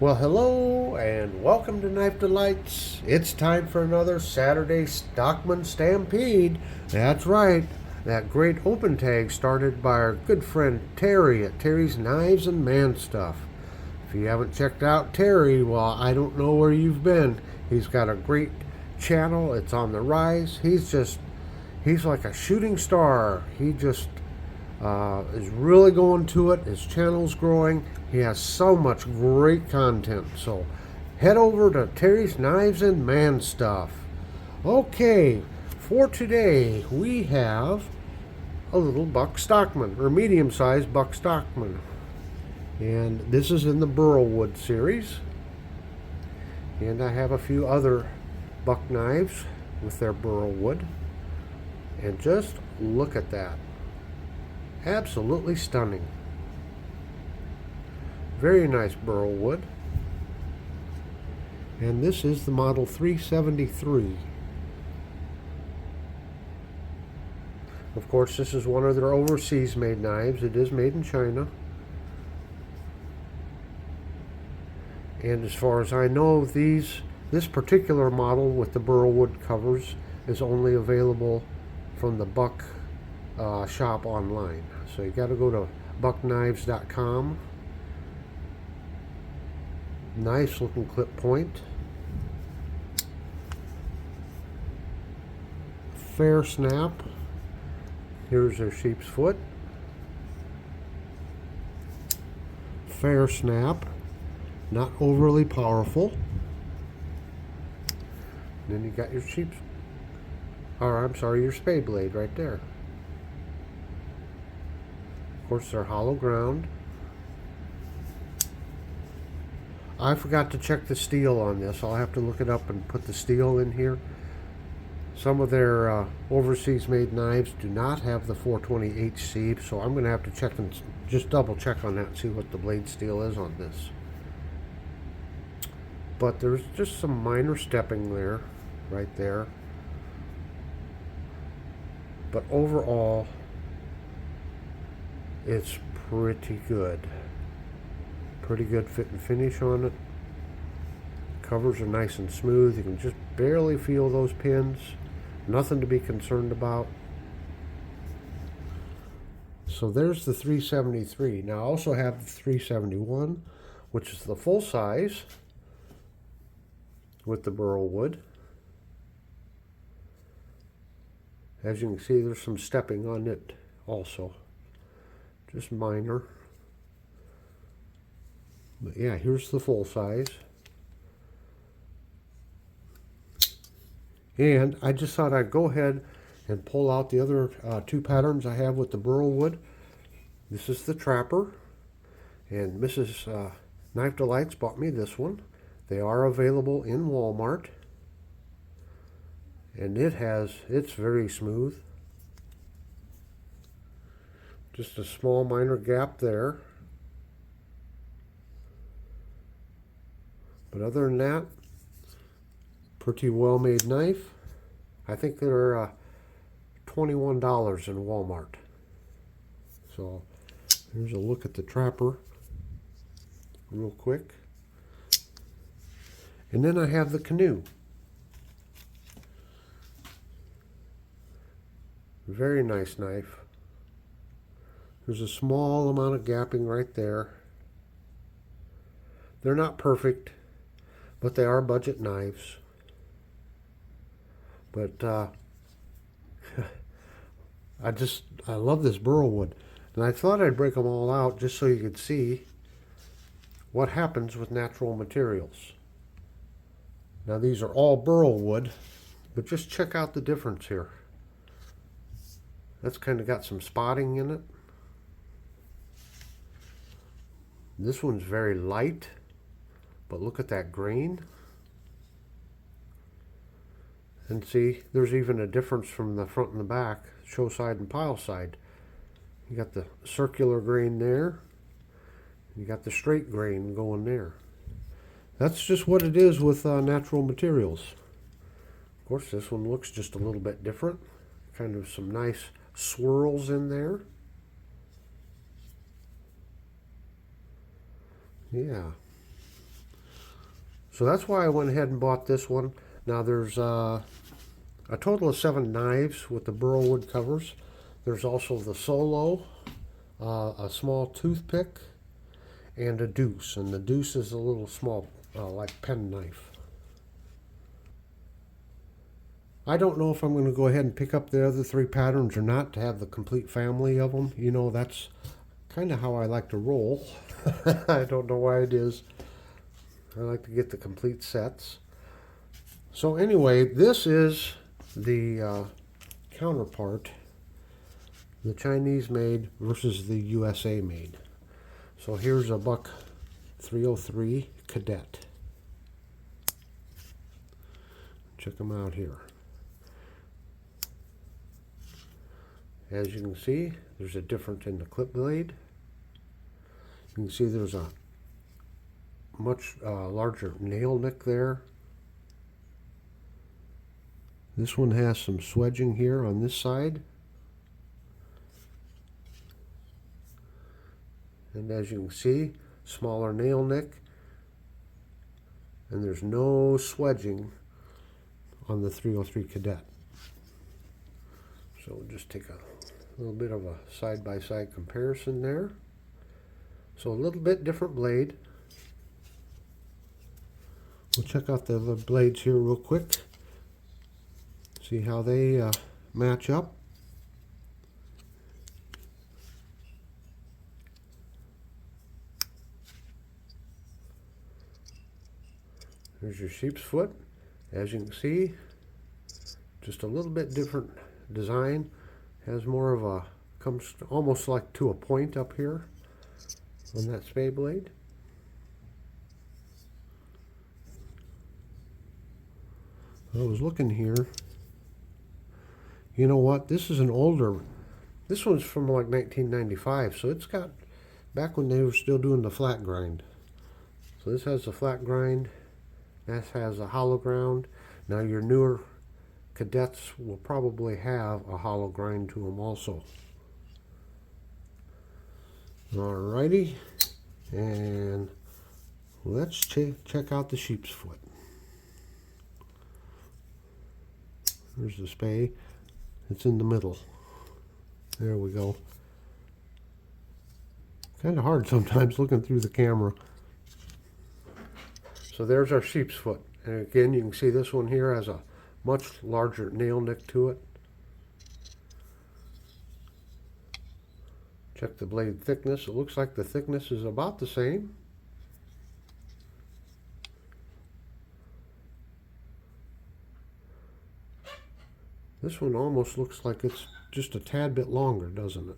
Well, hello and welcome to Knife Delights. It's time for another Saturday Stockman Stampede. That's right, that great open tag started by our good friend Terry at Terry's Knives and Man Stuff. If you haven't checked out Terry, well, I don't know where you've been. He's got a great channel, it's on the rise. He's like a shooting star. He just is really going to it. His channel's growing. He has so much great content. So head over to Terry's Knives and Man Stuff. Okay, for today we have a little buck stockman, or medium-sized buck stockman. And this is in the Burlwood series. And I have a few other buck knives with their Burlwood. And just look at that. Absolutely stunning. Very nice Burlwood. And this is the model 373. Of course, this is one of their overseas made knives. It is made in China. And as far as I know, this particular model with the Burlwood covers is only available from the Buck shop online. So you got to go to buckknives.com. Nice looking clip point. Fair snap. Here's their sheep's foot. Fair snap. Not overly powerful. And then you got your your spade blade right there. Of course, they're hollow ground. I forgot to check the steel on this. I'll have to look it up and put the steel in here. Some of their overseas made knives do not have the 420 HC, so I'm going to have to check and just double check on that and see what the blade steel is on this. But there's just some minor stepping there, right there. But overall, it's pretty good. Pretty good fit and finish on it. Covers are nice and smooth. You can just barely feel those pins. Nothing to be concerned about. So there's the 373. Now I also have the 371, which is the full size with the Burlwood. As you can see, there's some stepping on it also. Just minor. But yeah, here's the full size. And I just thought I'd go ahead and pull out the other two patterns I have with the Burlwood. This is the Trapper. And Mrs. Knife Delights bought me this one. They are available in Walmart. And it's very smooth. Just a small minor gap there. But other than that, pretty well made knife. I think they're $21 in Walmart. So here's a look at the Trapper real quick. And then I have the Canoe. Very nice knife. There's a small amount of gapping right there. They're not perfect, but they are budget knives. But I love this Burlwood. And I thought I'd break them all out just so you could see what happens with natural materials. Now these are all Burlwood, but just check out the difference here. That's kind of got some spotting in it. This one's very light, but look at that grain. And see, there's even a difference from the front and the back, show side and pile side. You got the circular grain there. You got the straight grain going there. That's just what it is with natural materials. Of course, this one looks just a little bit different. Kind of some nice swirls in there. Yeah. So that's why I went ahead and bought this one. Now there's a total of 7 knives with the Burlwood covers. There's also the Solo, a small toothpick, and a deuce. And the deuce is a little small, like pen knife. I don't know if I'm going to go ahead and pick up the other 3 patterns or not to have the complete family of them. You know, that's kind of how I like to roll. I don't know why it is. I like to get the complete sets. So anyway, this is the counterpart, the Chinese made versus the USA made. So here's a buck 303 Cadet. Check them out here. As you can see, there's a difference in the clip blade. You can see there's a much larger nail nick there. This one has some swedging here on this side. And as you can see, smaller nail nick. And there's no swedging on the 303 Cadet. So we'll just take a little bit of a side-by-side comparison there. So a little bit different blade. We'll check out the other blades here real quick. See how they match up. Here's your sheep's foot. As you can see, just a little bit different design. Has more of a, comes almost like to a point up here on that spade blade. I was looking here. You know what? This is an older, this one's from like 1995, so it's got, back when they were still doing the flat grind. So this has a flat grind, this has a hollow ground. Now your newer Cadets will probably have a hollow grind to them also. Alrighty, and let's check out the sheep's foot. There's the spade. It's in the middle. There we go. Kind of hard sometimes looking through the camera. So there's our sheep's foot. And again, you can see this one here has a much larger nail nick to it. Check the blade thickness. It looks like the thickness is about the same. This one almost looks like it's just a tad bit longer, doesn't it?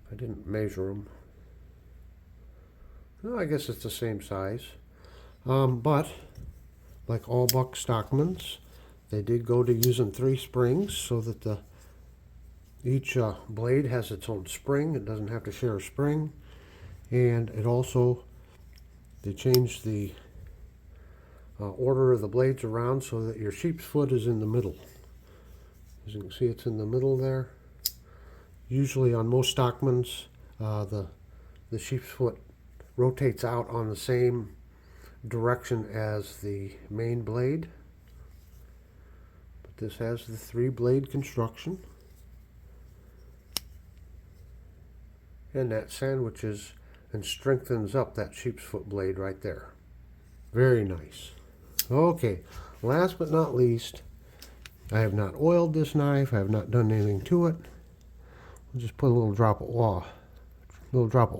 I didn't measure them. Well, I guess it's the same size. But, like all buck stockmans, they did go to using 3 springs so that each blade has its own spring. It doesn't have to share a spring. And it also, they changed the order of the blades around so that your sheep's foot is in the middle. As you can see, it's in the middle there. Usually on most stockmans, the sheep's foot rotates out on the same direction as the main blade. But this has the 3 blade construction. And that sandwiches and strengthens up that sheep's foot blade right there. Very nice. Okay, last but not least, I have not oiled this knife. I have not done anything to it. We'll just put a little drop of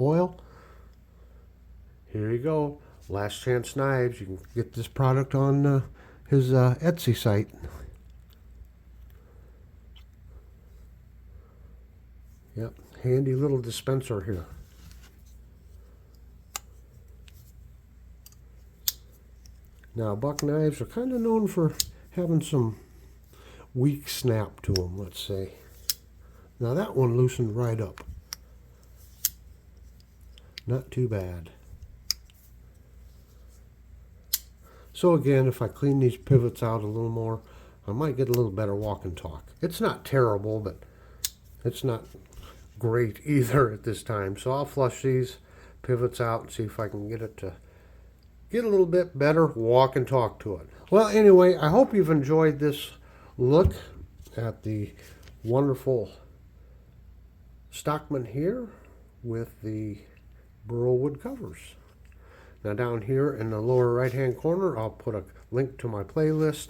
oil. Here you go. Last Chance Knives. You can get this product on his Etsy site. Yep, handy little dispenser here. Now, buck knives are kind of known for having some weak snap to them, let's say. Now that one loosened right up. Not too bad. So again, if I clean these pivots out a little more, I might get a little better walk and talk. It's not terrible, but it's not great either at this time. So I'll flush these pivots out and see if I can get it to get a little bit better, walk and talk to it. Well, anyway, I hope you've enjoyed this look at the wonderful Stockman here with the Burlwood covers. Now down here in the lower right hand corner, I'll put a link to my playlist.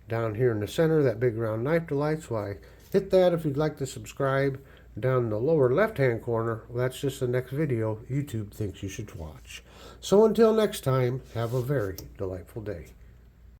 Down here in the center, that big round knife delights, why hit that if you'd like to subscribe. Down in the lower left hand corner, well, that's just the next video YouTube thinks you should watch. So until next time, have a very delightful day.